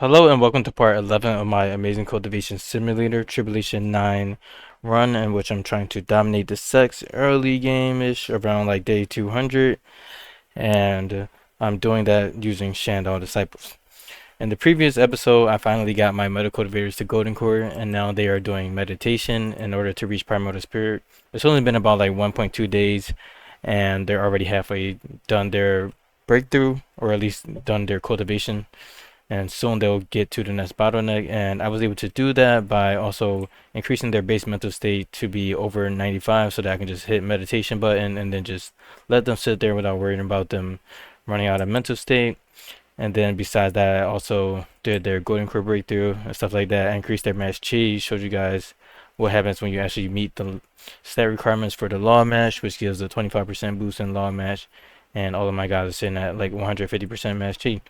Hello and welcome to part 11 of my amazing cultivation simulator Tribulation 9 run, in which I'm trying to dominate the sects early game-ish around like day 200, and I'm doing that using Shandal Disciples. In the previous episode, I finally got my meta cultivators to golden core, and now they are doing meditation in order to reach primordial spirit. It's only been about like 1.2 days, and they're already halfway done their breakthrough, or at least done their cultivation, and soon they'll get to the next bottleneck. And I was able to do that by also increasing their base mental state to be over 95, so that I can just hit meditation button and then just let them sit there without worrying about them running out of mental state. And then besides that, I also did their golden core breakthrough and stuff like that. I increased their match chi, showed you guys what happens when you actually meet the stat requirements for the law match, which gives a 25% boost in law match, and all of my guys are sitting at like 150% match chi.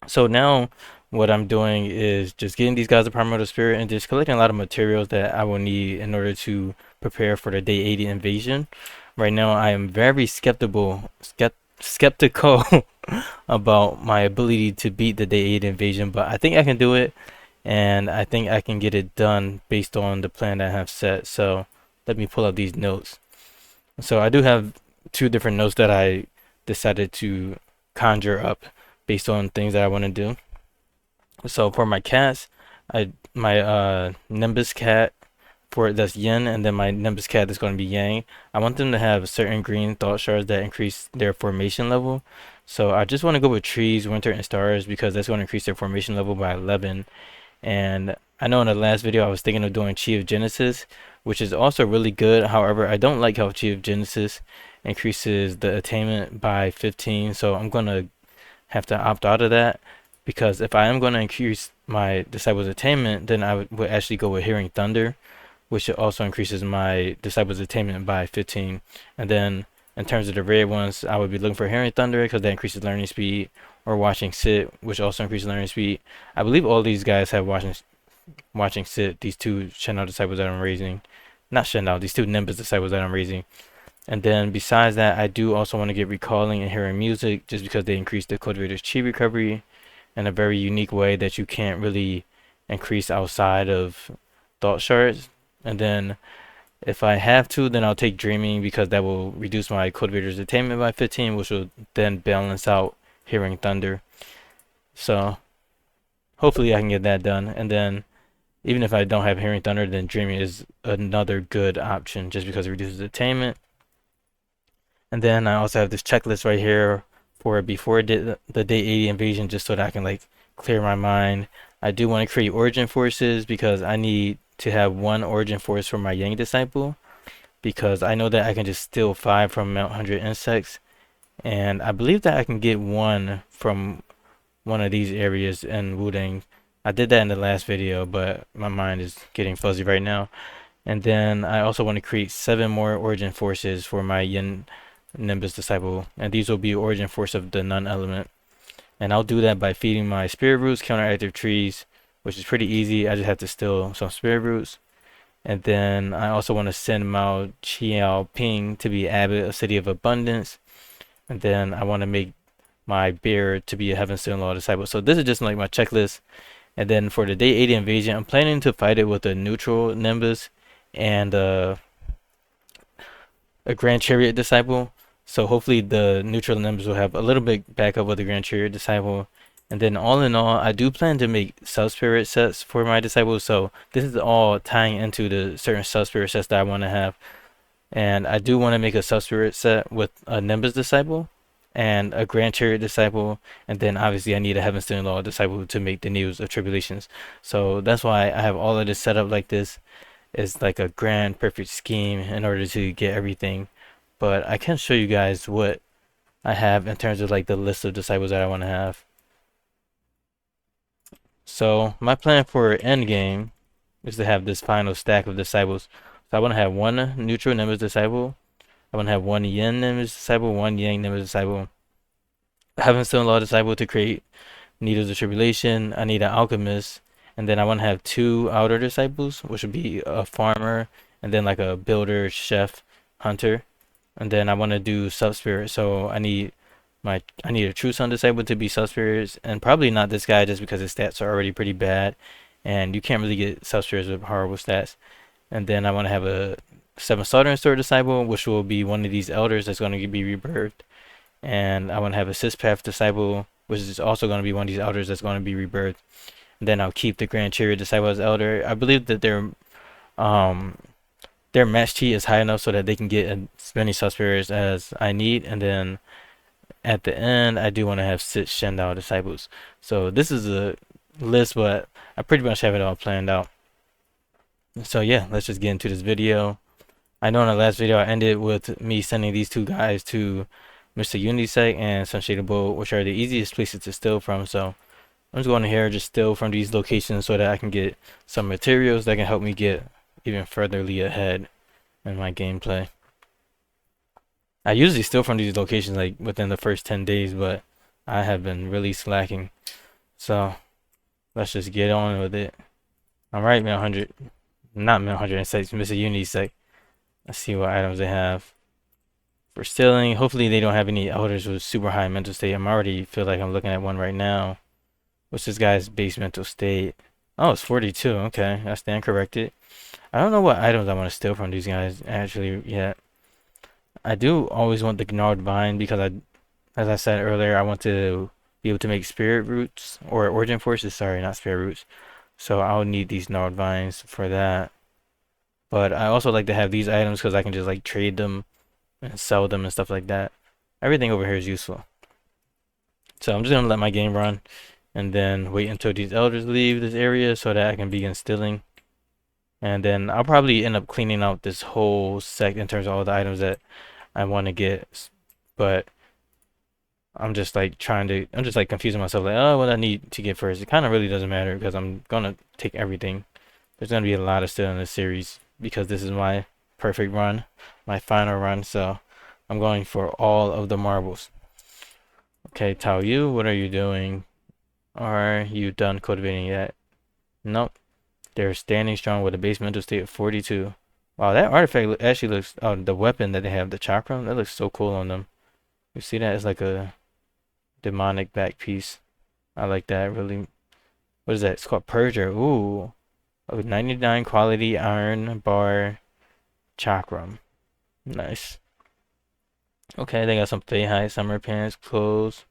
So now what I'm doing is just getting these guys a primordial spirit and just collecting a lot of materials that I will need in order to prepare for the day 80 invasion. Right now I am very skeptical about my ability to beat the day 80 invasion, but I think I can do it, and I think I can get it done based on the plan that I have set. So let me pull up these notes. So I do have two different notes that I decided to conjure up based on things that I want to do. So for my cats, my Nimbus cat for that's yin, and then my Nimbus cat is going to be yang. I want them to have certain green thought shards that increase their formation level. So I just want to go with trees, winter, and stars because that's going to increase their formation level by 11. And I know in the last video I was thinking of doing Chi of Genesis, which is also really good. However, I don't like how Chi of Genesis increases the attainment by 15, so I'm gonna have to opt out of that, because if I am going to increase my disciples attainment, then I would actually go with hearing thunder, which also increases my disciples attainment by 15. And then in terms of the red ones, I would be looking for hearing thunder because that increases learning speed, or watching sit, which also increases learning speed. I believe all these guys have watching sit, these two Shandal disciples that I'm raising, not Shandal, these two Nimbus disciples that I'm raising. And then besides that, I do also want to get recalling and hearing music, just because they increase the cultivator's chi recovery in a very unique way that you can't really increase outside of thought shards. And then if I have to, then I'll take dreaming, because that will reduce my cultivator's attainment by 15, which will then balance out hearing thunder. So hopefully I can get that done. And then even if I don't have hearing thunder, then dreaming is another good option just because it reduces attainment. And then I also have this checklist right here for before the day 80 invasion, just so that I can like clear my mind. I do want to create origin forces because I need to have one origin force for my Yang disciple, because I know that I can just steal 5 from Mount 100 insects, and I believe that I can get one from one of these areas in Wudang. I did that in the last video, but my mind is getting fuzzy right now. And then I also want to create 7 more origin forces for my Yin Nimbus disciple, and these will be origin force of the nun element. And I'll do that by feeding my spirit roots counteractive trees, which is pretty easy. I just have to steal some spirit roots. And then I also want to send Mao Chiao Ping to be abbot of City of Abundance. And then I want to make my bear to be a Heaven Stone Law disciple. So this is just like my checklist. And then for the day 80 invasion, I'm planning to fight it with a neutral Nimbus and a Grand Chariot disciple. So hopefully the neutral Nimbus will have a little bit backup with the Grand Chariot disciple. And then all in all, I do plan to make sub-spirit sets for my disciples. So this is all tying into the certain sub-spirit sets that I want to have. And I do want to make a sub-spirit set with a Nimbus disciple and a Grand Chariot disciple. And then obviously I need a Heaven Stone Law disciple to make the News of Tribulations. So that's why I have all of this set up like this. It's like a grand perfect scheme in order to get everything. But I can show you guys what I have in terms of like the list of disciples that I want to have. So my plan for endgame is to have this final stack of disciples. So I want to have one neutral Nimbus disciple. I want to have one Yin Nimbus disciple, one Yang Nimbus disciple. I haven't still law disciple to create Needles of Tribulation. I need an alchemist. And then I want to have 2 outer disciples, which would be a farmer and then like a builder, chef, hunter. And then I want to do sub-spirit, so I need I need a True Sun disciple to be Subspheres, and probably not this guy just because his stats are already pretty bad, and you can't really get Subspheres with horrible stats. And then I want to have a 7 Southern Sword disciple, which will be one of these elders that's going to be rebirthed. And I want to have a Cis Path disciple, which is also going to be one of these elders that's going to be rebirthed. And then I'll keep the Grand Chariot disciple as elder. I believe that um their match cheat is high enough so that they can get as many Subspheres as I need, and then at the end, I do want to have 6 Shendao disciples. So this is a list, but I pretty much have it all planned out. So yeah, let's just get into this video. I know in the last video I ended with me sending these two guys to Mr. Unity Sect and Sunshade Bowl, which are the easiest places to steal from. So I'm just going to here just steal from these locations so that I can get some materials that can help me get even furtherly ahead in my gameplay. I usually steal from these locations like within the first 10 days, but I have been really slacking. So let's just get on with it. Alright, man, 100. Not 106, Mr. Unity Sect. Let's see what items they have. For stealing, hopefully they don't have any elders with super high mental state. I'm already feel like I'm looking at one right now. What's this guy's base mental state? Oh, it's 42. Okay, I stand corrected. I don't know what items I want to steal from these guys actually yet. I do always want the Gnarled Vine because as I said earlier, I want to be able to make Spirit Roots or Origin Forces. Sorry, not Spirit Roots. So I'll need these Gnarled Vines for that. But I also like to have these items because I can just like trade them and sell them and stuff like that. Everything over here is useful. So I'm just gonna let my game run and then wait until these elders leave this area so that I can begin stealing. And then I'll probably end up cleaning out this whole sect in terms of all the items that I want to get. But I'm just like confusing myself like, oh, what I need to get first. It kind of really doesn't matter because I'm gonna take everything. There's gonna be a lot of stealing in this series because this is my perfect run, my final run. So I'm going for all of the marbles. Okay, Tao Yu, what are you doing? Are you done cultivating yet? Nope. They're standing strong with a base mental state of 42. Wow, that artifact actually looks, oh, the weapon that they have, the chakram, that looks so cool on them. You see that? It's like a demonic back piece. I like that, really. What is that? It's called Purger. Ooh. Oh, 99 quality iron bar chakram. Nice. Okay, they got some Fey summer pants, clothes,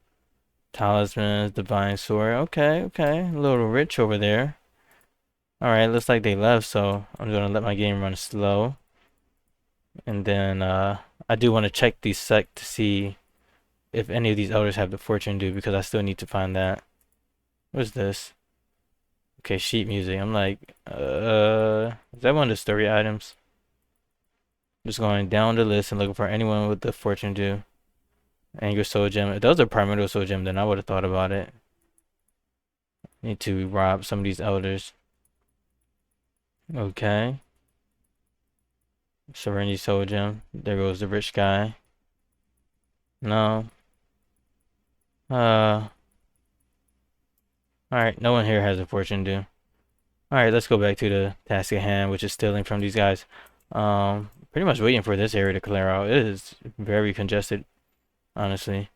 talismans, divine sword. Okay, okay. A little rich over there. Alright, looks like they left, so I'm gonna let my game run slow. And then I do want to check these sect to see if any of these elders have the fortune due because I still need to find that. What's this? Okay, sheet music. I'm like, is that one of the story items? Just going down the list and looking for anyone with the fortune due. Anger soul gem. If those are primordial soul gem, then I would have thought about it. Need to rob some of these elders. Okay. Serenity soul gem. There goes the rich guy. No. Alright, no one here has a fortune due. Alright, let's go back to the task at hand, which is stealing from these guys. Pretty much waiting for this area to clear out. It is very congested, honestly.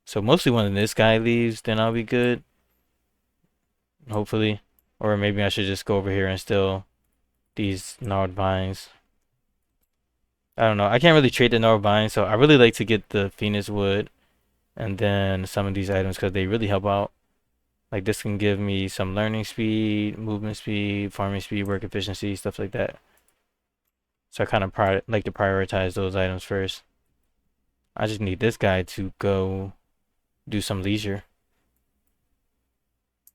So mostly when this guy leaves, then I'll be good. Hopefully. Or maybe I should just go over here and steal these gnarled vines. I don't know. I can't really trade the gnarled vines, so I really like to get the Phoenix wood and then some of these items because they really help out. Like this can give me some learning speed, movement speed, farming speed, work efficiency, stuff like that. So I kind of like to prioritize those items first. I just need this guy to go do some leisure.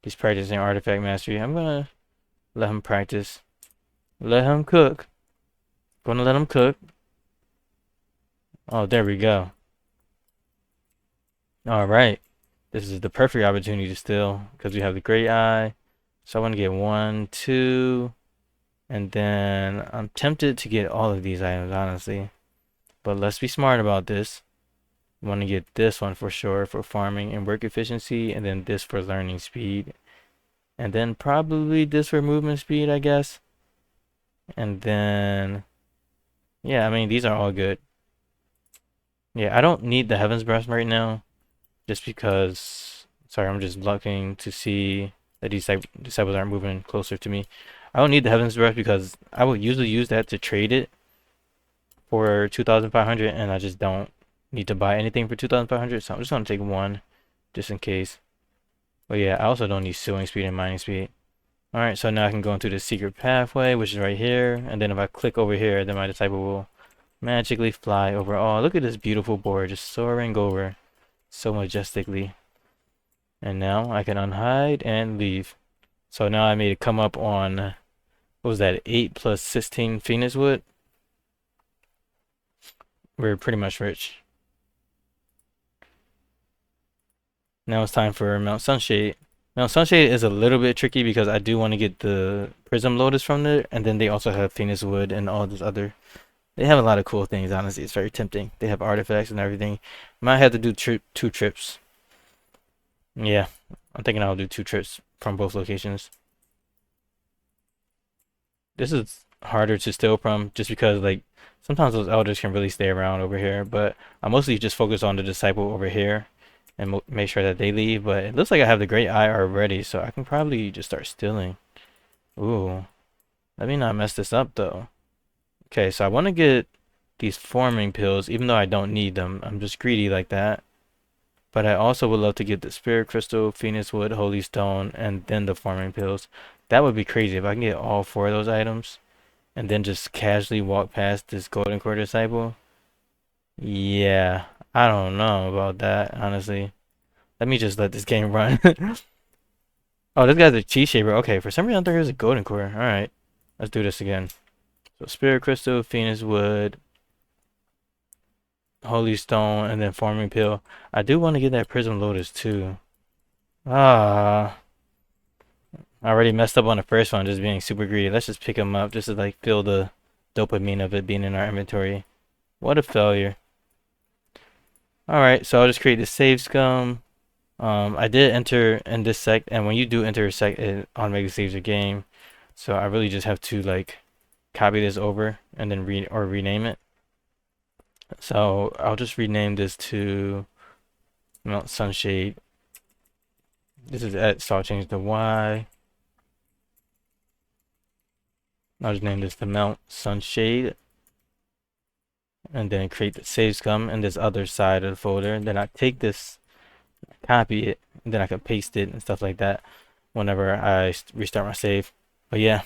He's practicing artifact mastery. I'm gonna let him practice. Let him cook. Gonna let him cook. Oh, there we go. Alright. This is the perfect opportunity to steal because we have the great eye. So I want to get 1, 2, and then I'm tempted to get all of these items, honestly. But let's be smart about this. I want to get this one for sure for farming and work efficiency, and then this for learning speed. And then probably this for movement speed, I guess. And then, yeah, I mean, these are all good. Yeah, I don't need the Heaven's Breath right now. just because, sorry, I'm just looking to see that these disciples aren't moving closer to me. I don't need the Heaven's Breath because I would usually use that to trade it for 2,500, and I just don't need to buy anything for 2,500, so I'm just gonna take one just in case. But yeah, I also don't need sewing speed and mining speed. Alright, so now I can go into the secret pathway, which is right here, and then if I click over here, then my disciple will magically fly over. Oh, look at this beautiful board, just soaring over so majestically. And now I can unhide and leave. So now I made it come up on, what was that, 8 plus 16 Phoenix wood? We're pretty much rich. Now it's time for Mount Sunshade. Mount Sunshade is a little bit tricky because I do want to get the Prism Lotus from there, and then they also have Phoenix Wood and all this other. They have a lot of cool things, honestly. It's very tempting. They have artifacts and everything. Might have to do 2 trips. Yeah, I'm thinking I'll do 2 trips from both locations. This is harder to steal from just because, like, sometimes those elders can really stay around over here, but I mostly just focus on the disciple over here and make sure that they leave. But it looks like I have the Great Eye already, so I can probably just start stealing. Ooh, let me not mess this up though. Okay, so I want to get these forming pills, even though I don't need them. I'm just greedy like that. But I also would love to get the Spirit Crystal, Phoenix Wood, Holy Stone, and then the forming pills. That would be crazy if I can get all 4 of those items and then just casually walk past this Golden Core Disciple. Yeah, I don't know about that, honestly. Let me just let this game run. Oh, this guy's a Chi Shaper. Okay, for some reason I thought he was a Golden Core. Alright, let's do this again. So Spirit Crystal, Phoenix Wood, Holy Stone, and then Forming Pill. I do want to get that Prism Lotus too. Ah, I already messed up on the first one, just being super greedy. Let's just pick him up just to like feel the dopamine of it being in our inventory. What a failure. Alright, so I'll just create the save scum. I did enter in this sect, and when you do enter a sect, it automatically saves your game. So I really just have to like copy this over and then rename it. So I'll just rename this to Mount Sunshade. This is X, so I'll change the Y. I'll just name this the Mount Sunshade. And then create the save scum in this other side of the folder. And then I take this, copy it, and then I can paste it and stuff like that whenever I restart my save. But yeah,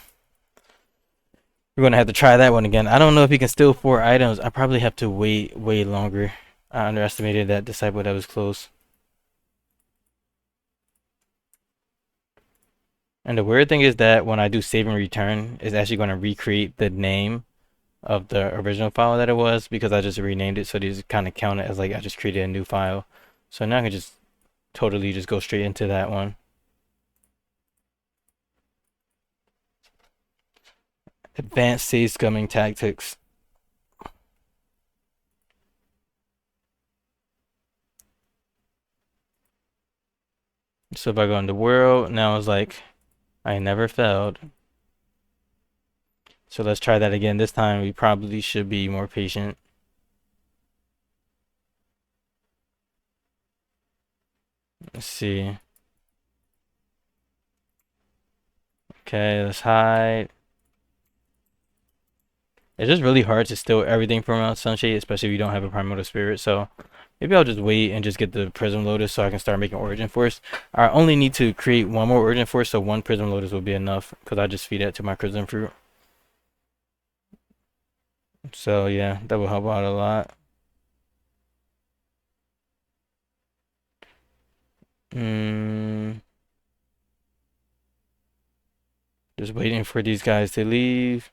we're gonna have to try that one again. I don't know if you can steal 4 items. I probably have to wait way longer. I underestimated that disciple that was close. And the weird thing is that when I do save and return, it's actually going to recreate the name of the original file that it was because I just renamed it, so these kind of count it as like I just created a new file. So now I can just totally just go straight into that one. Advanced save scumming tactics. So if I go in the world, now it's like I never failed. So let's try that again. This time we probably should be more patient. Let's see. Okay, let's hide. It's just really hard to steal everything from Mount Sunshade, especially if you don't have a Primordial Spirit. So maybe I'll just wait and just get the Prism Lotus so I can start making Origin Force. I only need to create 1 more Origin Force, so 1 Prism Lotus will be enough because I just feed that to my Prism Fruit. So yeah, that will help out a lot. Just waiting for these guys to leave.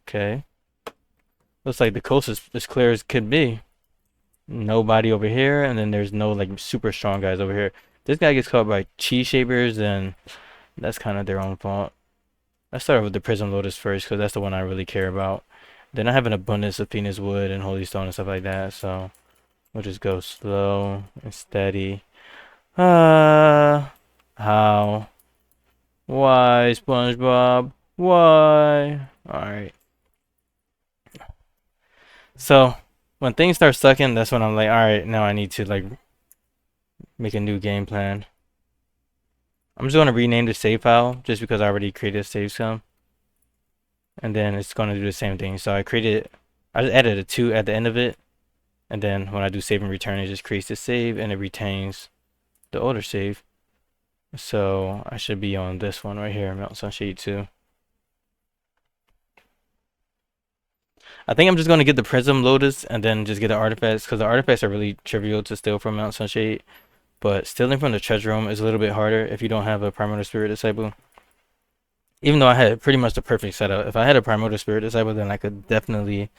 Okay. Looks like the coast is as clear as could be. Nobody over here, and then there's no like super strong guys over here. This guy gets caught by Chi Shapers, and that's kind of their own fault. Let's start with the Prism Lotus first, because that's the one I really care about. Then I have an abundance of Phoenix Wood and Holy Stone and stuff like that, so we'll just go slow and steady. How? Why, SpongeBob? Why? Alright. So when things start sucking, that's when I'm like, all right, now I need to like make a new game plan. I'm just gonna rename the save file just because I already created a save sum, and then it's gonna do the same thing. So I just added a 2 at the end of it, and then when I do save and return, it just creates the save and it retains the older save. So I should be on this one right here, Mount Sunshade 2. I think I'm just gonna get the Prism Lotus and then just get the artifacts because the artifacts are really trivial to steal from Mount Sunshade. But stealing from the treasure room is a little bit harder if you don't have a Primordial Spirit Disciple. Even though I had pretty much the perfect setup. If I had a Primordial Spirit Disciple, then I could definitely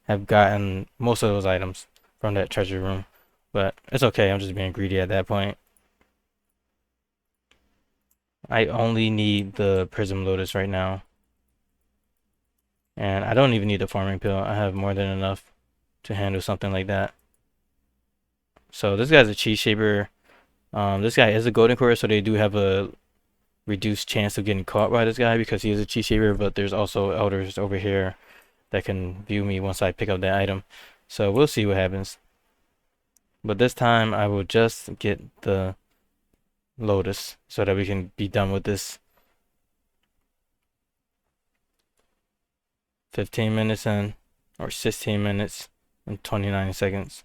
have gotten most of those items from that treasure room. But it's okay, I'm just being greedy at that point. I only need the Prism Lotus right now. And I don't even need the farming pill. I have more than enough to handle something like that. So this guy's a Chi Shaper. This guy is a Golden Core, so they do have a reduced chance of getting caught by this guy because he is a Chi Shaper, but there's also elders over here that can view me once I pick up that item. So we'll see what happens. But this time I will just get the Lotus so that we can be done with this. 15 minutes in, or 16 minutes and 29 seconds.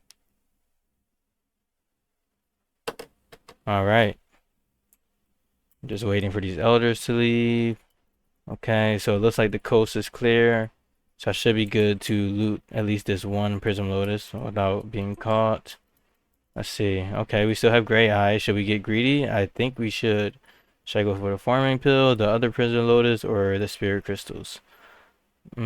Alright. Just waiting for these elders to leave. Okay, so it looks like the coast is clear. So I should be good to loot at least this one Prism Lotus without being caught. Let's see. Okay, we still have Gray Eye. Should we get greedy? I think we should. Should I go for the Farming Pill, the other Prism Lotus, or the Spirit Crystals? I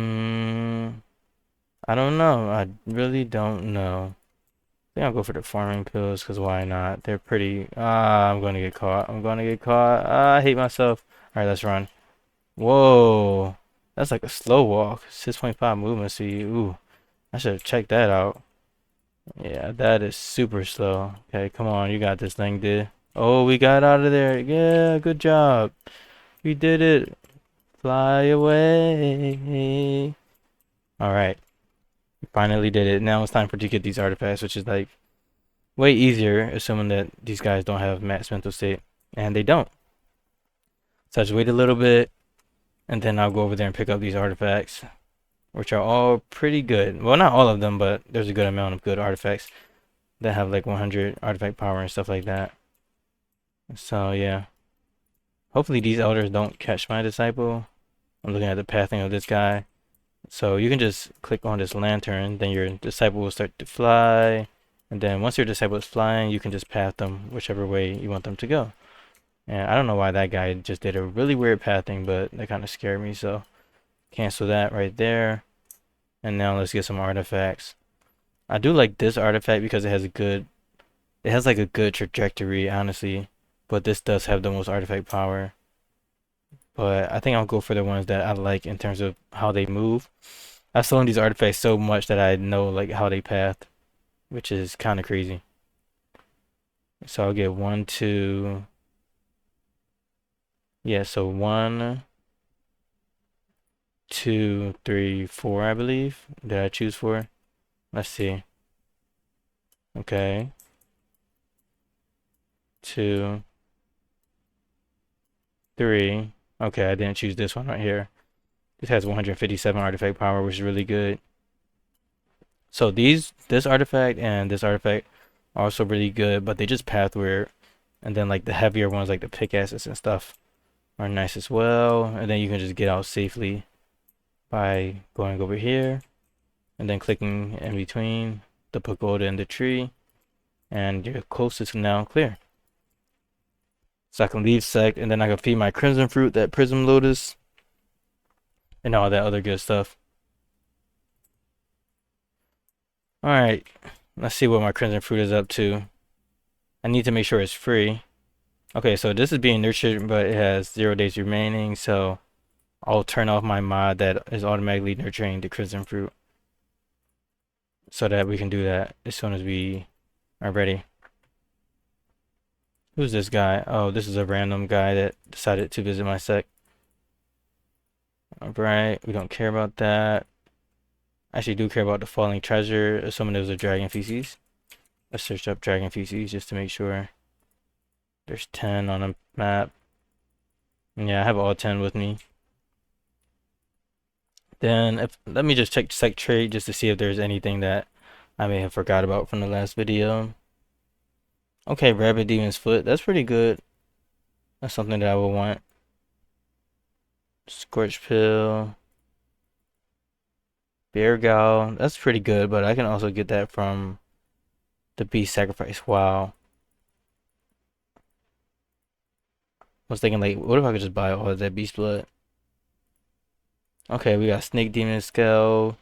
don't know. I really don't know. I think I'll go for the Farming Pills, because why not? They're pretty... I'm going to get caught. I'm going to get caught. I hate myself. Alright, let's run. Whoa. That's like a slow walk. 6.5 movement speed. Ooh. I should have checked that out. Yeah, that is super slow. Okay, come on. You got this thing, dude. Oh, we got out of there. Yeah, good job. We did it. Fly away. Alright. We finally did it. Now it's time for to get these artifacts, which is like way easier, assuming that these guys don't have max mental state. And they don't. So I just wait a little bit, and then I'll go over there and pick up these artifacts, which are all pretty good. Well, not all of them, but there's a good amount of good artifacts that have like 100 artifact power and stuff like that. So yeah. Hopefully these elders don't catch my disciple. I'm looking at the pathing of this guy. So you can just click on this lantern, then your disciple will start to fly. And then once your disciple is flying, you can just path them whichever way you want them to go. And I don't know why that guy just did a really weird pathing, but that kind of scared me. So cancel that right there. And now let's get some artifacts. I do like this artifact because it has like a good trajectory, honestly. But this does have the most artifact power. But I think I'll go for the ones that I like in terms of how they move. I've stolen these artifacts so much that I know like how they path, which is kind of crazy. So I'll get 1, 2. Yeah, so 1, 2, 3, 4, I believe. Did I choose 4? Let's see. Okay. 2, 3. Okay, I didn't choose this one right here. This has 157 artifact power, which is really good. So this artifact and this artifact are also really good, but they just path weird. And then like the heavier ones, like the pickaxes and stuff, are nice as well. And then you can just get out safely by going over here and then clicking in between the pagoda and the tree, and your coast is now clear. So I can leave Sect, and then I can feed my Crimson Fruit, that Prism Lotus, and all that other good stuff. Alright, let's see what my Crimson Fruit is up to. I need to make sure it's free. Okay, so this is being nurtured, but it has 0 days remaining, so I'll turn off my mod that is automatically nurturing the Crimson Fruit so that we can do that as soon as we are ready. Who's this guy? Oh, this is a random guy that decided to visit my sect. Alright, we don't care about that. I actually do care about the falling treasure, assuming there was a dragon feces. Let's search up dragon feces just to make sure. There's 10 on the map. Yeah, I have all 10 with me. Then let me just check Sect trade just to see if there's anything that I may have forgot about from the last video. Okay, Rabbit Demon's Foot. That's pretty good. That's something that I would want. Scorch Pill. Bear Gal. That's pretty good, but I can also get that from the Beast Sacrifice. Wow. I was thinking, like, what if I could just buy all of that Beast Blood? Okay, we got Snake Demon Skull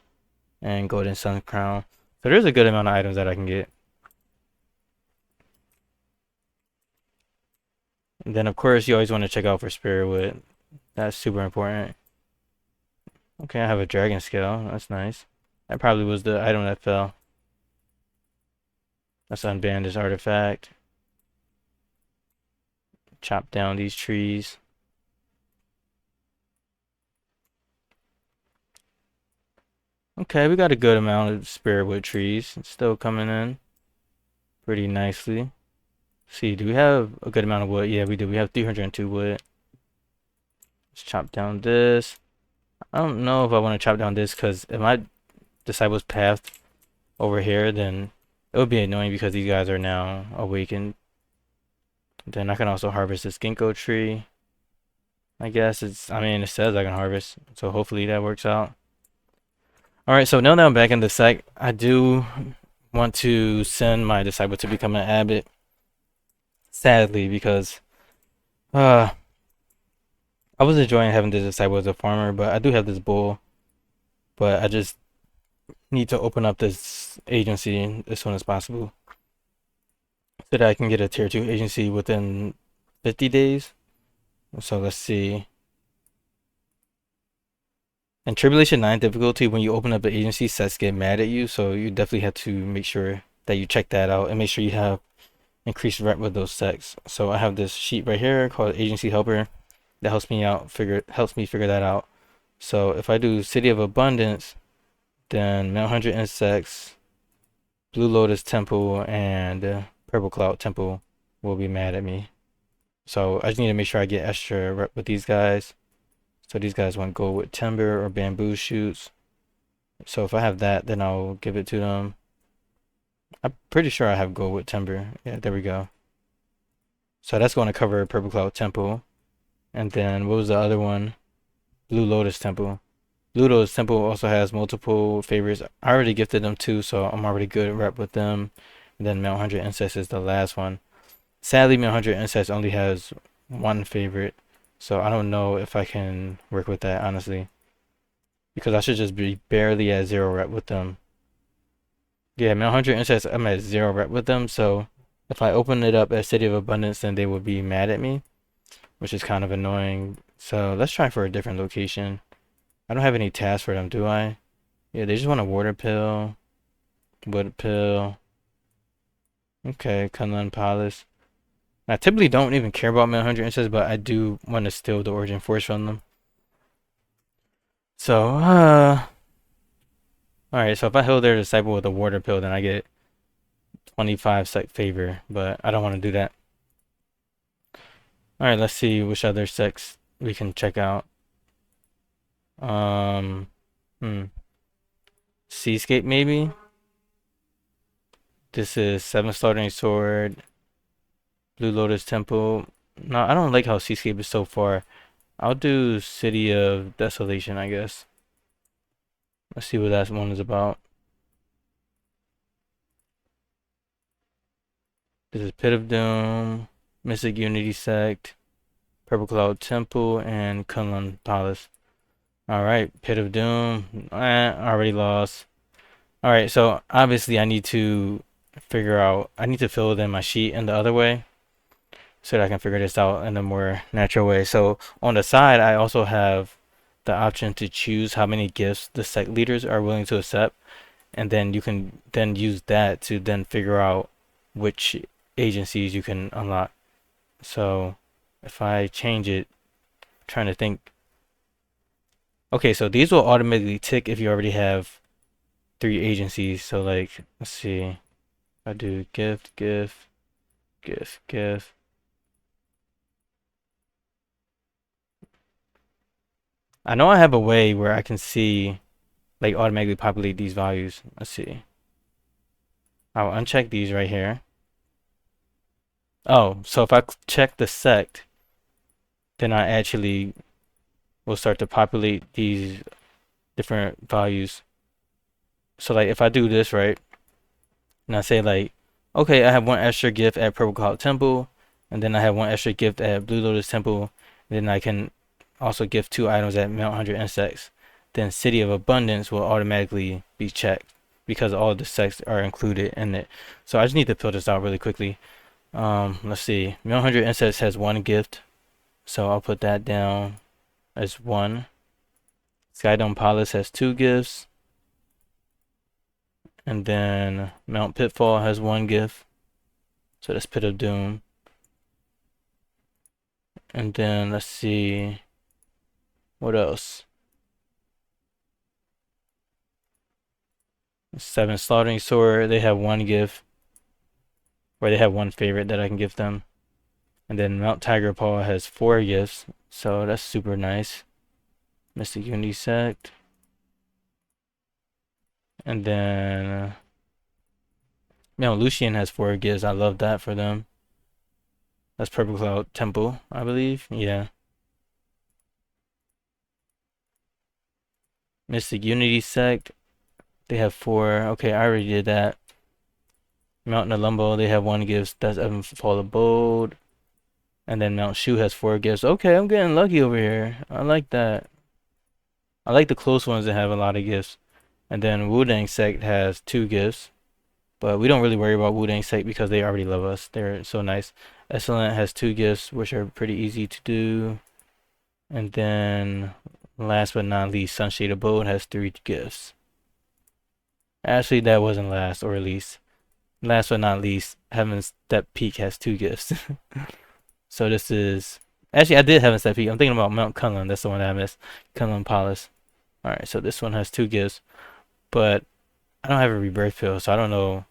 and Golden Sun Crown. So there's a good amount of items that I can get. And then, of course, you always want to check out for Spirit Wood. That's super important. Okay, I have a Dragon Scale. That's nice. That probably was the item that fell. Let's unban this artifact. Chop down these trees. Okay, we got a good amount of Spirit Wood trees. It's still coming in pretty nicely. Let's see, do we have a good amount of wood? Yeah, we do. We have 302 wood. Let's chop down this. I don't know if I want to chop down this because if my Disciples Path over here, then it would be annoying because these guys are now awakened. Then I can also harvest this ginkgo tree. I guess I mean, it says I can harvest, so hopefully that works out. Alright, so now that I'm back in the sect, I do want to send my disciple to become an abbot. Sadly, because I was enjoying having this disciple as a farmer, but I do have this bull. But I just need to open up this agency as soon as possible so that I can get a tier 2 agency within 50 days. So let's see. In Tribulation 9 difficulty, when you open up the agency, sets get mad at you, so you definitely have to make sure that you check that out and make sure you have increased rep with those sects. So I have this sheet right here called Agency Helper that helps me figure that out. So if I do City of Abundance, then Mount 100 Insects, Blue Lotus Temple, and Purple Cloud Temple will be mad at me. So I just need to make sure I get extra rep with these guys. So these guys want gold with timber or bamboo shoots. So if I have that, then I'll give it to them. I'm pretty sure I have gold with timber. Yeah, there we go. So that's going to cover Purple Cloud Temple. And then what was the other one? Blue Lotus Temple. Blue Lotus Temple also has multiple favorites. I already gifted them two, so I'm already good at rep with them. And then Mount 100 Insects is the last one. Sadly, Mount 100 Insects only has one favorite. So I don't know if I can work with that, honestly. Because I should just be barely at 0 rep with them. Yeah, Mount 100 Insects, I'm at 0 rep with them. So if I open it up at City of Abundance, then they would be mad at me, which is kind of annoying. So let's try for a different location. I don't have any tasks for them, do I? Yeah, they just want a water pill, wood pill. Okay, Kunlun Palace. I typically don't even care about Mount 100 Insects, but I do want to steal the Origin Force from them. So, alright, so if I heal their disciple with a water pill, then I get 25 sect favor, but I don't want to do that. Alright, let's see which other sects we can check out. Seascape maybe? This is 7 Slaughtering Sword. Blue Lotus Temple. No, I don't like how Seascape is so far. I'll do City of Desolation, I guess. Let's see what that one is about. This is Pit of Doom, Mystic Unity Sect, Purple Cloud Temple, and Kunlun Palace. Alright, Pit of Doom. Already lost. Alright, so obviously I need to fill in my sheet in the other way so that I can figure this out in a more natural way. So on the side, I also have the option to choose how many gifts the sect leaders are willing to accept, and then you can then use that to then figure out which agencies you can unlock. So if I change it, I'm trying to think. Okay, so these will automatically tick if you already have 3 agencies. So like, let's see. I do gift, gift, gift, gift. I know I have a way where I can see like automatically populate these values. Let's see. I'll uncheck these right here. Oh, so if I check the sect, then I actually will start to populate these different values. So like if I do this right, and I say like, okay, I have one extra gift at Purple Cloud Temple, and then I have one extra gift at Blue Lotus Temple, and then I can also gift 2 items at Mount 100 Insects. Then City of Abundance will automatically be checked because all the sects are included in it. So I just need to fill this out really quickly. Let's see. Mount 100 Insects has 1 gift, so I'll put that down as 1. Skydome Palace has 2 gifts. And then Mount Pitfall has 1 gift. So that's Pit of Doom. And then let's see. What else? 7 Slaughtering Sword. They have 1 gift. Or they have 1 favorite that I can give them. And then Mount Tiger Paw has 4 gifts. So that's super nice. Mystic Unity Sect. And then Mount Lucian has 4 gifts. I love that for them. That's Purple Cloud Temple, I believe. Yeah. Mystic Unity Sect. They have 4. Okay, I already did that. Mount Nalumbo, they have 1 gift. That's Evan Fall Abode. And then Mount Shu has 4 gifts. Okay, I'm getting lucky over here. I like that. I like the close ones that have a lot of gifts. And then Wudang Sect has 2 gifts. But we don't really worry about Wudang Sect because they already love us. They're so nice. Excellent has 2 gifts, which are pretty easy to do. And then last but not least, Sunshade Abode has 3 gifts. Actually, that wasn't last or least. Last but not least, Heaven's Step Peak has 2 gifts. So this is... Actually, I did Heaven's Step Peak. I'm thinking about Mount Kunlun. That's the one that I missed. Kunlun Palace. Alright, so this one has 2 gifts. But I don't have a rebirth pill, so I don't know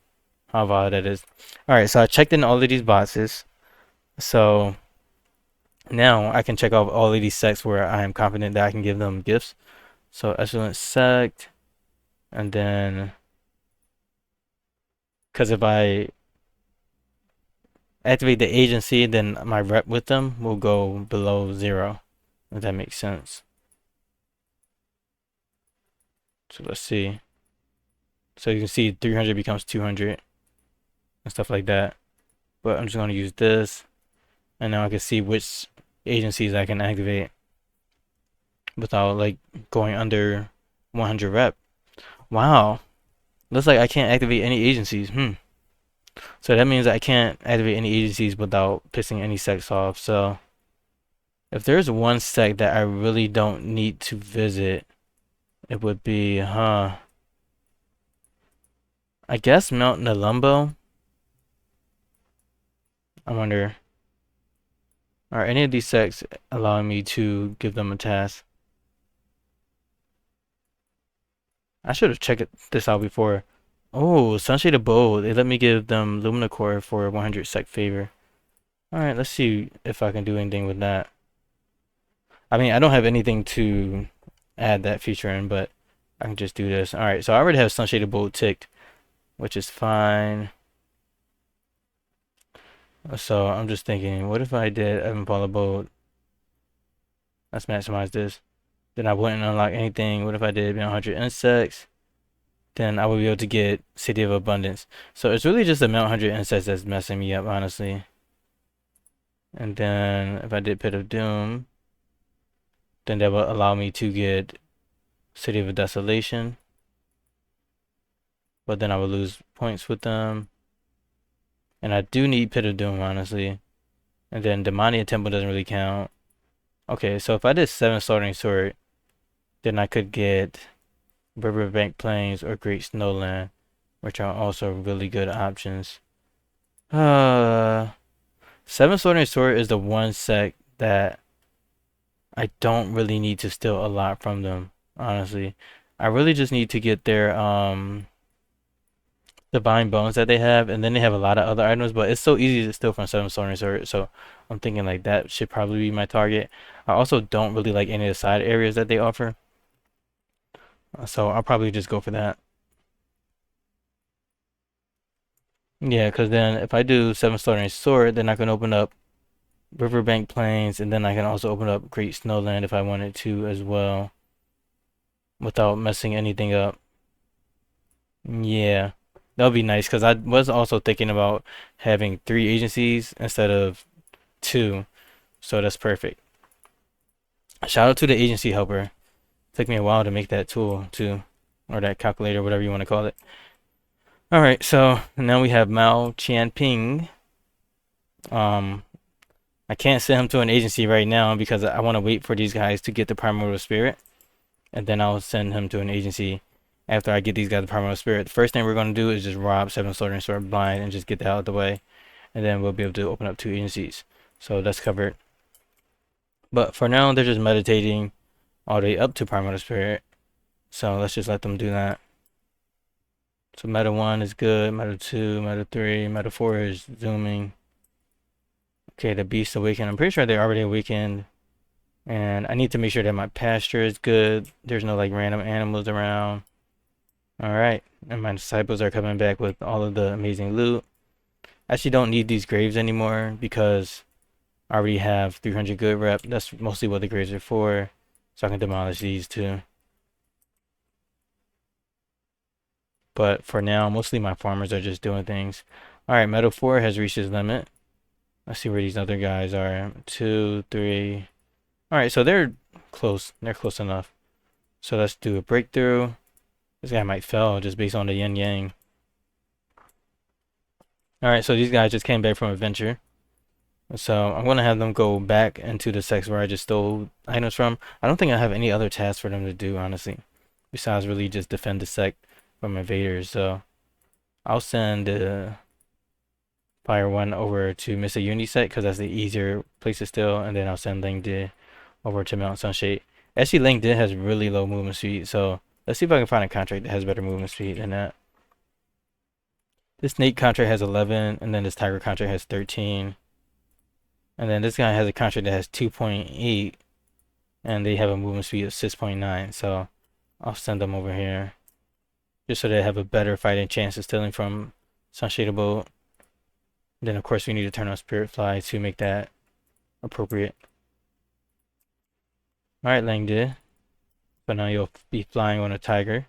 how valid that is. Alright, so I checked in all of these boxes. So now I can check off all of these sects where I am confident that I can give them gifts. So Excellent Sect. And then... Because if I activate the agency, then my rep with them will go below 0. If that makes sense. So let's see. So you can see 300 becomes 200 and stuff like that. But I'm just going to use this. And now I can see which agencies I can activate without like going under 100 rep. Wow. Looks like I can't activate any agencies. So that means I can't activate any agencies without pissing any sects off. So if there's one sect that I really don't need to visit, it would be, I guess Mount Nalumbo. I wonder, are any of these sects allowing me to give them a task? I should have checked this out before. Oh, Sunshade Abode. They let me give them Lumina Core for 100 sect favor. Alright, let's see if I can do anything with that. I mean, I don't have anything to add that feature in, but I can just do this. Alright, so I already have Sunshade Abode ticked, which is fine. So I'm just thinking, what if I did Evanfall Abode? Let's maximize this. Then I wouldn't unlock anything. What if I did 100 insects? Then I would be able to get City of Abundance. So it's really just the Mount 100 insects that's messing me up, honestly. And then if I did Pit of Doom, then that will allow me to get City of Desolation. But then I would lose points with them. And I do need Pit of Doom, honestly. And then Demonia Temple doesn't really count. Okay, so if I did 7 Slaughtering Sword, then I could get Riverbank Plains or Great Snowland, which are also really good options. 7 Slaughtering Sword is the one sect that I don't really need to steal a lot from them, honestly. I really just need to get their divine bones that they have, and then they have a lot of other items, but it's so easy to steal from Seven Solar Sword, so I'm thinking like that should probably be my target. I also don't really like any of the side areas that they offer, so I'll probably just go for that. Yeah, because then if I do Seven Solar Sword, then I can open up Riverbank Plains, and then I can also open up Great Snowland if I wanted to as well, without messing anything up. Yeah, that would be nice because I was also thinking about having 3 agencies instead of 2, so that's perfect. Shout out to the agency helper. Took me a while to make that tool too, or that calculator, whatever you want to call it. All right, so now we have Mao Qianping. Um, I can't send him to an agency right now because I want to wait for these guys to get the primordial spirit, and then I'll send him to an agency after I get these guys the primordial spirit. The first thing we're going to do is just rob Seven Sword and Sword blind and just get that out of the way, and then we'll be able to open up 2 agencies. So that's covered. But for now, they're just meditating all the way up to primordial spirit. So let's just let them do that. So meta 1 is good, meta 2, meta 3, meta 4 is zooming. Okay, the beast awakened. I'm pretty sure they already awakened. And I need to make sure that my pasture is good. There's no like random animals around. Alright, and my disciples are coming back with all of the amazing loot. I actually don't need these graves anymore because I already have 300 good rep. That's mostly what the graves are for. So I can demolish these too. But for now, mostly my farmers are just doing things. Alright, Metal 4 has reached his limit. Let's see where these other guys are. 2, 3. Alright, so they're close. They're close enough. So let's do a breakthrough. This guy might fail just based on the yin yang. Alright, so these guys just came back from adventure. So I'm going to have them go back into the sects where I just stole items from. I don't think I have any other tasks for them to do, honestly. Besides really just defend the sect from invaders. So I'll send Fire 1 over to Mr. Uni Sect because that's the easier place to steal. And then I'll send Ling Di over to Mount Sunshade. Actually, Ling Di has really low movement speed. So let's see if I can find a contract that has better movement speed than that. This Snake contract has 11. And then this Tiger contract has 13. And then this guy has a contract that has 2.8, and they have a movement speed of 6.9. So I'll send them over here just so they have a better fighting chance of stealing from Sunshade Abode. Then of course we need to turn on Spirit Fly to make that appropriate. Alright, Langdi. So now you'll be flying on a tiger.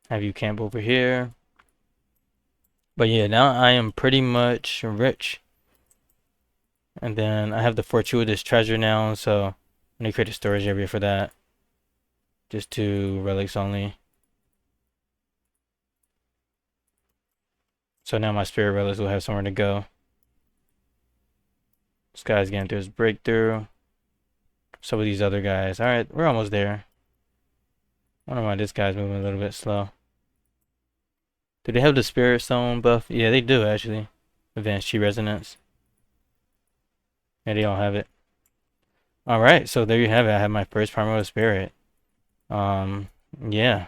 Have you camp over here. But yeah, now I am pretty much rich. And then I have the fortuitous treasure now, so I'm gonna create a storage area for that. Just 2 relics only. So now my spirit relics will have somewhere to go. This guy's getting through his breakthrough. Some of these other guys. Alright, we're almost there. I wonder why this guy's moving a little bit slow. Do they have the Spirit Stone buff? Yeah, they do actually. Advanced Chi Resonance. Yeah, they all have it. Alright, so there you have it. I have my first Primordial Spirit. Yeah.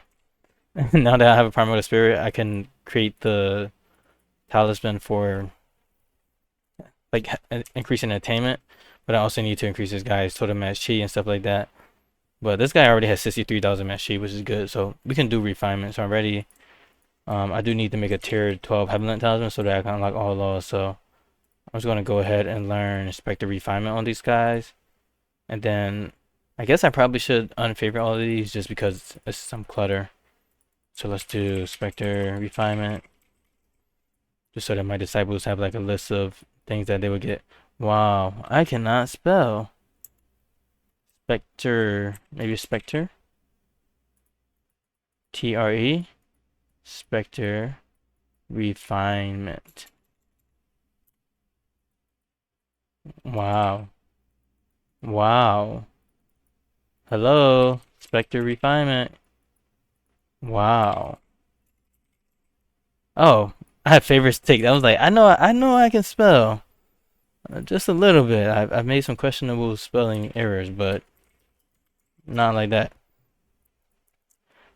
Now that I have a Primordial Spirit, I can create the talisman for like increasing attainment. But I also need to increase this guy's total max chi and stuff like that. But this guy already has 63,000 max chi, which is good. So we can do refinements already. I do need to make a tier 12 Heavenly Talisman so that I can unlock all laws. So I'm just going to go ahead and learn Spectre Refinement on these guys. And then I guess I probably should unfavorite all of these just because it's some clutter. So let's do Spectre Refinement. Just so that my disciples have like a list of things that they would get. Wow, I cannot spell. Spectre, maybe Spectre. TRE. Spectre Refinement. Wow. Wow. Hello, Spectre Refinement. Wow. Oh, I have favorites to take. That was like, I know I can spell. Just a little bit. I've made some questionable spelling errors, but not like that.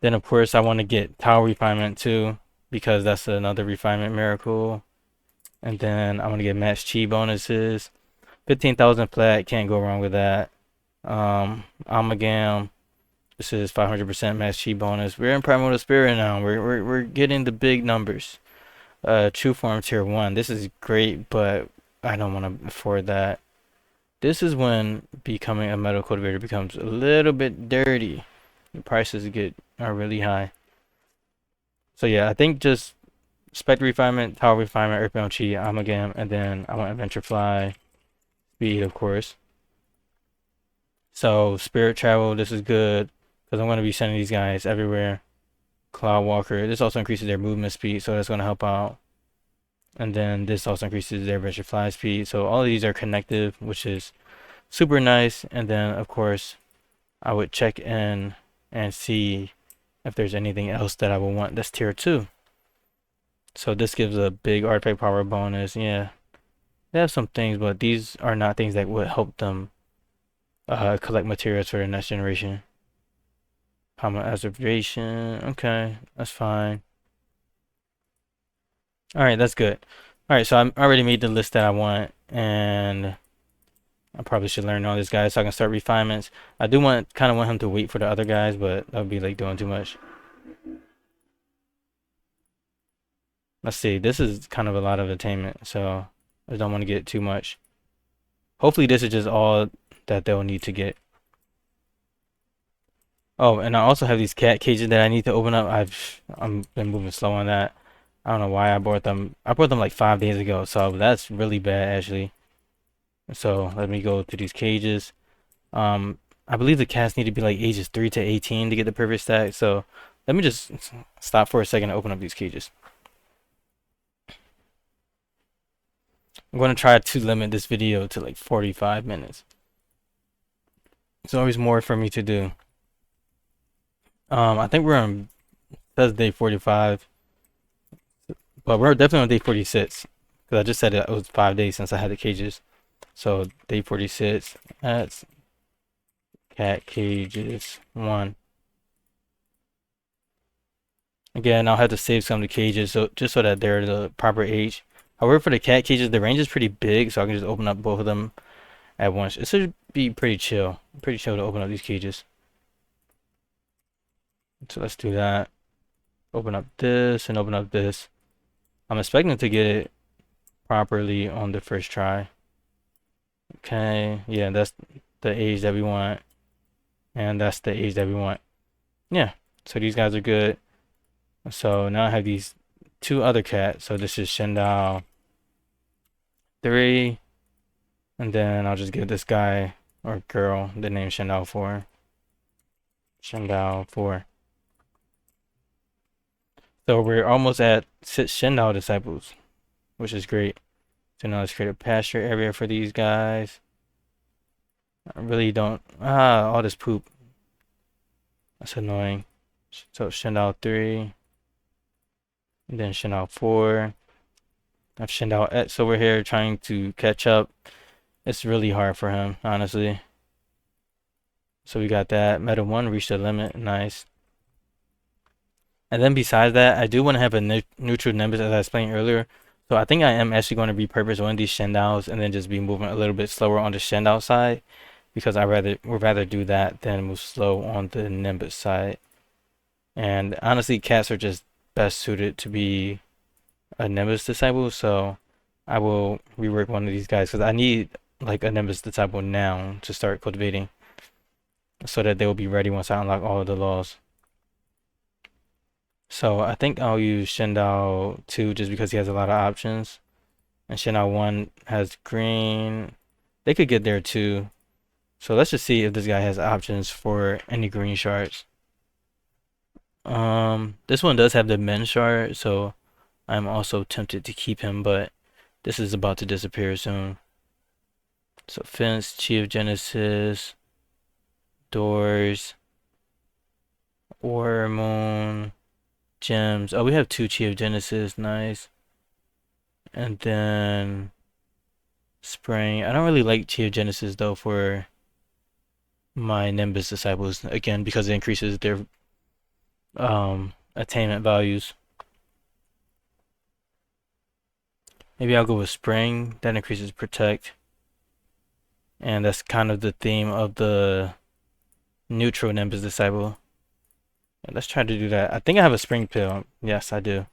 Then of course I want to get Tower Refinement too, because that's another refinement miracle. And then I want to get Match Chi bonuses. 15,000 plat, can't go wrong with that. Amalgam, this is 500% Match Chi bonus. We're in Primordial Spirit now. We're getting the big numbers. True Form Tier 1. This is great, but I don't want to afford that. This is when becoming a metal cultivator becomes a little bit dirty. The prices are really high. So yeah, I think just Spec Refinement, Tower Refinement, Earthbound Chi, Amalgam, and then I want Adventure Fly, Speed, of course. So Spirit Travel, this is good because I'm going to be sending these guys everywhere. Cloud Walker, this also increases their movement speed, so that's going to help out. And then this also increases their Adventure Fly speed. So all of these are connective, which is super nice. And then of course, I would check in and see if there's anything else that I would want that's tier 2. So this gives a big artifact power bonus. Yeah, they have some things, but these are not things that would help them collect materials for the next generation. Common observation. Okay, that's fine. All right, that's good. All right, so I already made the list that I want, and I probably should learn all these guys so I can start refinements. I do kind of want him to wait for the other guys, but that would be like doing too much. Let's see. This is kind of a lot of attainment, so I don't want to get too much. Hopefully, this is just all that they'll need to get. Oh, and I also have these cat cages that I need to open up. I'm been moving slow on that. I don't know why I bought them. I bought them like 5 days ago, so that's really bad actually. So let me go to these cages. I believe the cats need to be like ages 3 to 18 to get the perfect stack. So let me just stop for a second and open up these cages. I'm going to try to limit this video to like 45 minutes. There's always more for me to do. I think we're on, that's day 45, but we're definitely on day 46 because I just said it was 5 days since I had the cages. So day 46, that's cat cages 1. Again, I'll have to save some of the cages so just so that they're the proper age. However, for the cat cages, the range is pretty big, so I can just open up both of them at once. It should be pretty chill to open up these cages. So let's do that. Open up this and open up this. I'm expecting to get it properly on the first try. Okay, yeah, that's the age that we want. And that's the age that we want. Yeah, so these guys are good. So now I have these 2 other cats. So this is Shendao 3. And then I'll just give this guy or girl the name Shendao 4. Shendao 4. So we're almost at 6 Shendao disciples, which is great. So now let's create a pasture area for these guys. I really don't... all this poop. That's annoying. So Shendao 3. And then Shendao 4. I have Shendao X over here trying to catch up. It's really hard for him, honestly. So we got that. Meta 1 reached the limit. Nice. And then besides that, I do want to have a neutral Nimbus as I explained earlier. So I think I am actually going to repurpose one of these Shendaos and then just be moving a little bit slower on the Shendao side. Because would rather do that than move slow on the Nimbus side. And honestly, cats are just best suited to be a Nimbus disciple. So I will rework one of these guys because I need like a Nimbus disciple now to start cultivating. So that they will be ready once I unlock all of the laws. So I think I'll use Shendao 2 just because he has a lot of options. And Shendao 1 has green. They could get there too. So let's just see if this guy has options for any green shards. This one does have the men shard, so I'm also tempted to keep him, but this is about to disappear soon. So fence, Chi of Genesis, doors, War Moon, gems. Oh, we have 2 Chi of Genesis, nice. And then spring. I don't really like Chi of Genesis though for my Nimbus disciples again because it increases their attainment values. Maybe I'll go with spring. That increases protect. And that's kind of the theme of the neutral Nimbus Disciple. Yeah, let's try to do that. I think I have a spring pill. Yes, I do.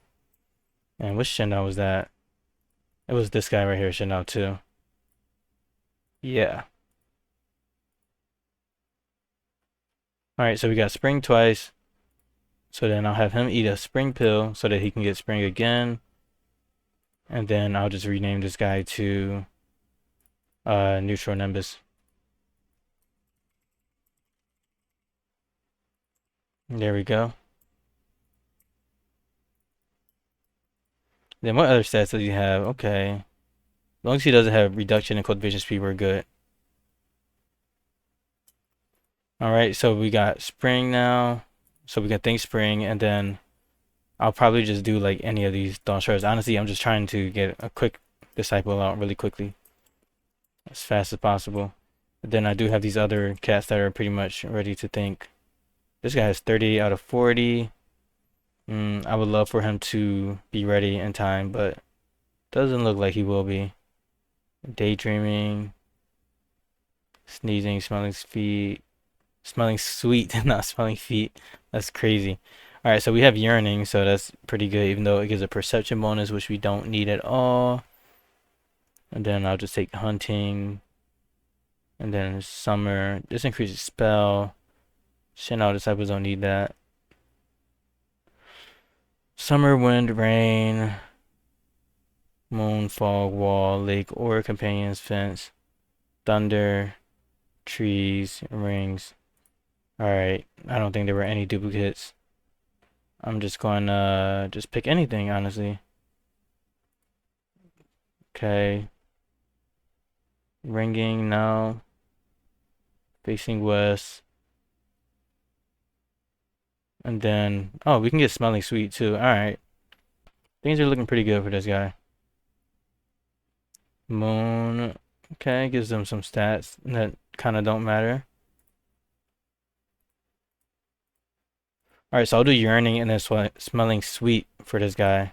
And which Chanel was that? It was this guy right here, Chanel too. Yeah. Alright, so we got spring twice. So then I'll have him eat a spring pill so that he can get spring again. And then I'll just rename this guy to neutral Nimbus. There we go. Then what other stats does he have? Okay. As long as he doesn't have reduction in cultivation speed, we're good. Alright, so we got spring now. So we can think spring, and then I'll probably just do like any of these dawn shards. Honestly, I'm just trying to get a quick disciple out really quickly. As fast as possible. But then I do have these other cats that are pretty much ready to think. This guy has 38 out of 40. I would love for him to be ready in time, but doesn't look like he will be. Daydreaming, sneezing, smelling feet, smelling sweet, not smelling feet. That's crazy. All right, so we have yearning, so that's pretty good, even though it gives a perception bonus, which we don't need at all. And then I'll just take hunting. And then summer. This increases spell. Shit, no, disciples don't need that. Summer, wind, rain, moon, fog, wall, lake, or companion's fence, thunder, trees, rings. Alright, I don't think there were any duplicates. I'm just going to just pick anything, honestly. Okay. Ringing now. Facing west. And then, oh, we can get smelling sweet too. Alright. Things are looking pretty good for this guy. Moon. Okay, gives them some stats that kind of don't matter. Alright, so I'll do yearning and then smelling sweet for this guy.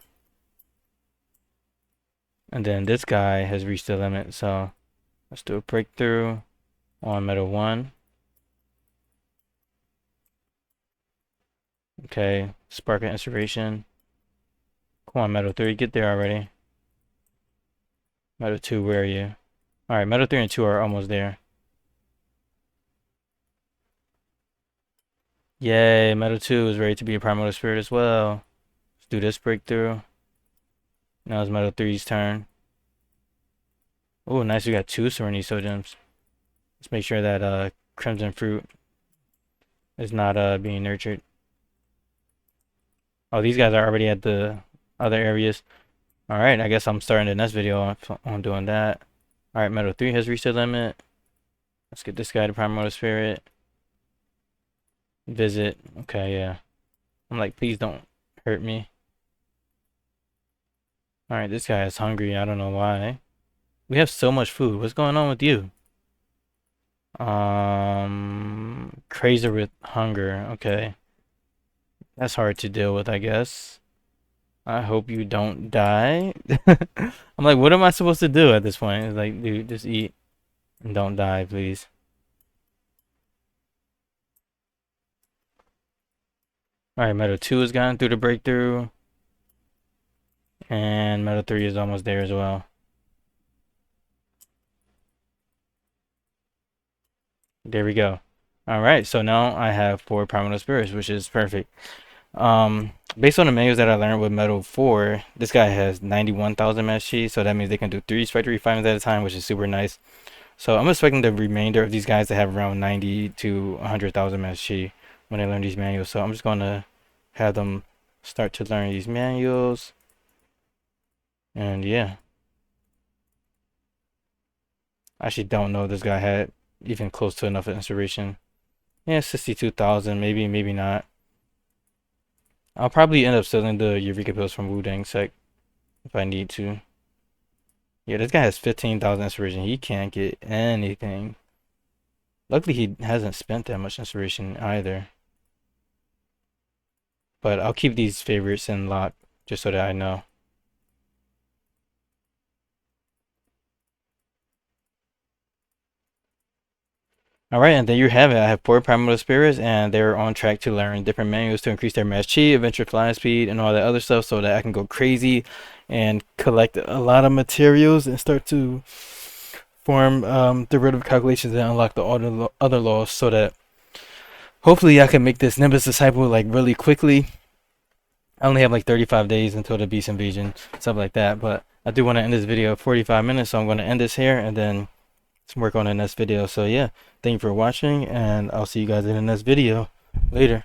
And then this guy has reached the limit, so let's do a breakthrough on metal 1. Okay, spark of inspiration. Come on, metal 3, get there already. Metal 2, where are you? Alright, metal 3 and 2 are almost there. Yay, metal 2 is ready to be a primordial spirit as well. Let's do this breakthrough. Now it's metal 3's turn. Oh, nice, we got 2 Serenity Soul Gems. Let's make sure that Crimson Fruit is not being nurtured. Oh, these guys are already at the other areas. Alright, I guess I'm starting the next video on doing that. Alright, metal 3 has reached the limit. Let's get this guy to primordial spirit. Visit. Okay, yeah. I'm like, please don't hurt me. Alright, this guy is hungry. I don't know why. We have so much food. What's going on with you? Crazy with hunger. Okay. That's hard to deal with, I guess. I hope you don't die. I'm like, what am I supposed to do at this point? It's like, dude, just eat and don't die, please. Alright, Metal 2 has gotten through the breakthrough. And Metal 3 is almost there as well. There we go. Alright, so now I have 4 Primal Spirits, which is perfect. Based on the manuals that I learned with Metal 4, this guy has 91,000 MSG, so that means they can do 3 Spectre refinements at a time, which is super nice. So I'm expecting the remainder of these guys to have around 90 to 100,000 MSG when they learn these manuals. So I'm just going to have them start to learn these manuals. And yeah. I actually don't know if this guy had even close to enough inspiration. Yeah, 62,000, maybe not. I'll probably end up selling the Eureka pills from Wu-Dang Sect if I need to. Yeah, this guy has 15,000 inspiration. He can't get anything. Luckily, he hasn't spent that much inspiration either. but I'll keep these favorites in lock just so that I know. Alright, and there you have it. I have 4 Primordial Spirits, and they're on track to learn different manuals to increase their mass chi, adventure flying speed, and all that other stuff so that I can go crazy and collect a lot of materials and start to form derivative calculations and unlock the other laws so that hopefully I can make this Nimbus Disciple like really quickly. I only have like 35 days until the Beast Invasion, stuff like that, but I do want to end this video at 45 minutes, so I'm going to end this here and then work on the next video. So yeah, thank you for watching, and I'll see you guys in the next video. Later.